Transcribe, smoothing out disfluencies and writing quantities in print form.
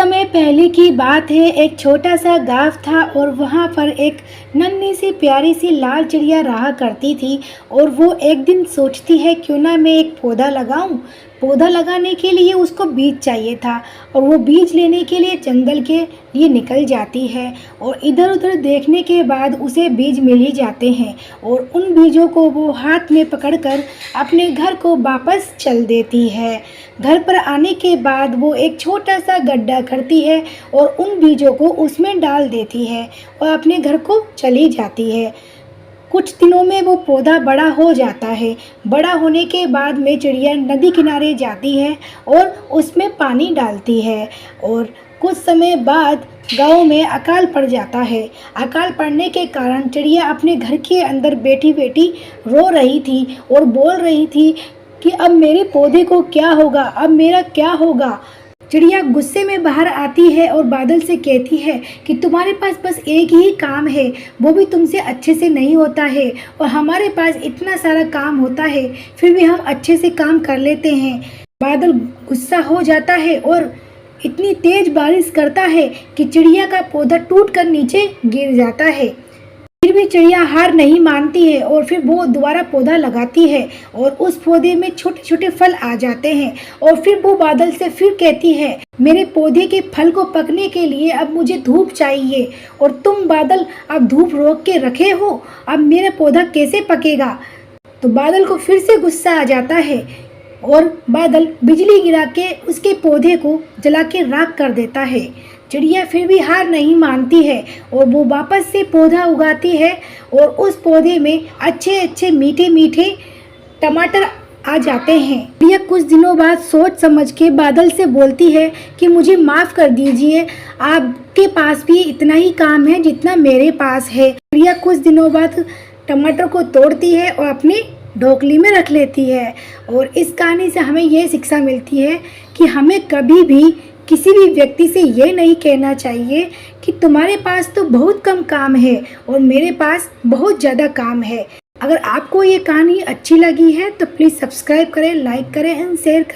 समय पहले की बात है। एक छोटा सा गाँव था और वहाँ पर एक नन्ही सी प्यारी सी लाल चिड़िया रहा करती थी। और वो एक दिन सोचती है क्यों ना मैं एक पौधा लगाऊं। पौधा लगाने के लिए उसको बीज चाहिए था और वो बीज लेने के लिए जंगल के लिए निकल जाती है। और इधर उधर देखने के बाद उसे बीज मिल ही जाते हैं और उन बीजों को वो हाथ में पकड़कर अपने घर को वापस चल देती है। घर पर आने के बाद वो एक छोटा सा गड्ढा करती है और उन बीजों को उसमें डाल देती है और अपने घर को चली जाती है। कुछ दिनों में वो पौधा बड़ा हो जाता है। बड़ा होने के बाद में चिड़िया नदी किनारे जाती है और उसमें पानी डालती है। और कुछ समय बाद गांव में अकाल पड़ जाता है। अकाल पड़ने के कारण चिड़िया अपने घर के अंदर बैठी बैठी रो रही थी और बोल रही थी कि अब मेरे पौधे को क्या होगा, अब मेरा क्या होगा। चिड़िया गुस्से में बाहर आती है और बादल से कहती है कि तुम्हारे पास बस एक ही काम है, वो भी तुमसे अच्छे से नहीं होता है और हमारे पास इतना सारा काम होता है फिर भी हम अच्छे से काम कर लेते हैं। बादल गुस्सा हो जाता है और इतनी तेज बारिश करता है कि चिड़िया का पौधा टूटकर नीचे गिर जाता है। फिर भी चिड़िया हार नहीं मानती है और फिर वो दोबारा पौधा लगाती है और उस पौधे में छोटे छोटे फल आ जाते हैं। और फिर वो बादल से फिर कहती है मेरे पौधे के फल को पकने के लिए अब मुझे धूप चाहिए और तुम बादल अब धूप रोक के रखे हो, अब मेरा पौधा कैसे पकेगा। तो बादल को फिर से गुस्सा आ जाता है और बादल बिजली गिरा के उसके पौधे को जला के राख कर देता है। चिड़िया फिर भी हार नहीं मानती है और वो वापस से पौधा उगाती है और उस पौधे में अच्छे अच्छे मीठे मीठे टमाटर आ जाते हैं। चिड़िया कुछ दिनों बाद सोच समझ के बादल से बोलती है कि मुझे माफ़ कर दीजिए, आपके पास भी इतना ही काम है जितना मेरे पास है। चिड़िया कुछ दिनों बाद टमाटर को तोड़ती है और अपनी ढोकली में रख लेती है। और इस कहानी से हमें ये शिक्षा मिलती है कि हमें कभी भी किसी भी व्यक्ति से ये नहीं कहना चाहिए कि तुम्हारे पास तो बहुत कम काम है और मेरे पास बहुत ज़्यादा काम है। अगर आपको ये कहानी अच्छी लगी है तो प्लीज़ सब्सक्राइब करें, लाइक करें एंड शेयर करें।